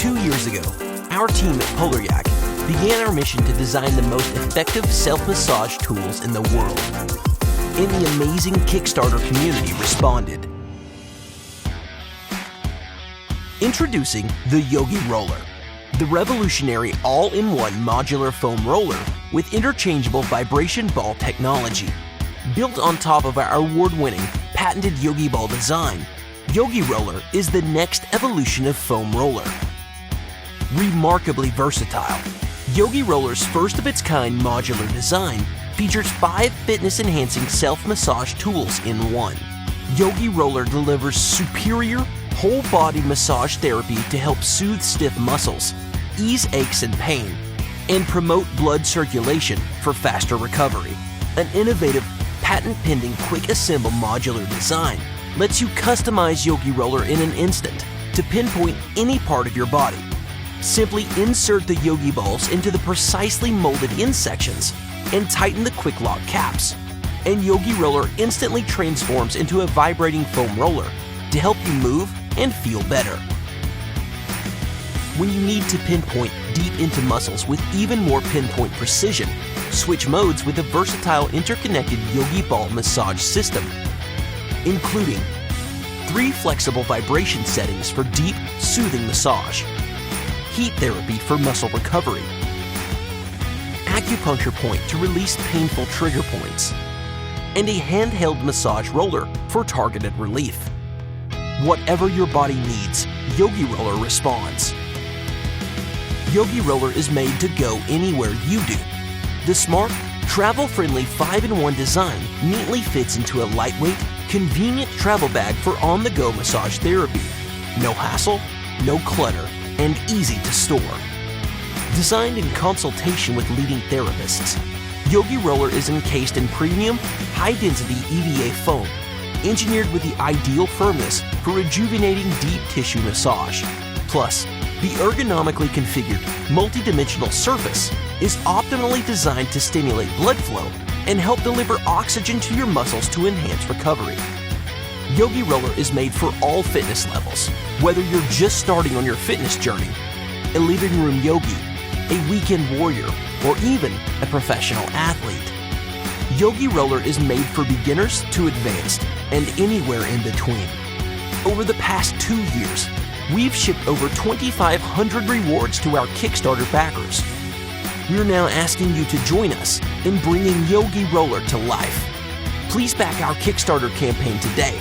2 years ago, our team at Yak began our mission to design the most effective self-massage tools in the world. And the amazing Kickstarter community responded. Introducing the Yoggi Roller, the revolutionary all-in-one modular foam roller with interchangeable vibration ball technology. Built on top of our award-winning patented Yoggi ball design, Yoggi Roller is the next evolution of foam roller. Remarkably versatile, Yoggi Roller's first-of-its-kind modular design features 5 fitness-enhancing self-massage tools in one. Yoggi Roller delivers superior, whole-body massage therapy to help soothe stiff muscles, ease aches and pain, and promote blood circulation for faster recovery. An innovative, patent-pending quick-assemble modular design lets you customize Yoggi Roller in an instant to pinpoint any part of your body. Simply insert the Yoggi balls into the precisely molded in sections and tighten the quick lock caps, and Yoggi Roller instantly transforms into a vibrating foam roller to help you move and feel better. When you need to pinpoint deep into muscles with even more pinpoint precision, switch modes with a versatile interconnected Yoggi ball massage system, including 3 flexible vibration settings for deep, soothing massage, heat therapy for muscle recovery, acupuncture point to release painful trigger points, and a handheld massage roller for targeted relief. Whatever your body needs, Yoggi Roller responds. Yoggi Roller is made to go anywhere you do. The smart, travel-friendly 5-in-1 design neatly fits into a lightweight, convenient travel bag for on-the-go massage therapy. No hassle, no clutter, and easy to store. Designed in consultation with leading therapists, Yoggi Roller is encased in premium, high-density EVA foam, engineered with the ideal firmness for rejuvenating deep tissue massage. Plus, the ergonomically configured, multi-dimensional surface is optimally designed to stimulate blood flow and help deliver oxygen to your muscles to enhance recovery. Yoggi Roller is made for all fitness levels, whether you're just starting on your fitness journey, a living room yogi, a weekend warrior, or even a professional athlete. Yoggi Roller is made for beginners to advanced and anywhere in between. Over the past 2 years, we've shipped over 2,500 rewards to our Kickstarter backers. We're now asking you to join us in bringing Yoggi Roller to life. Please back our Kickstarter campaign today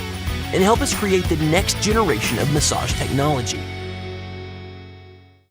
and help us create the next generation of massage technology.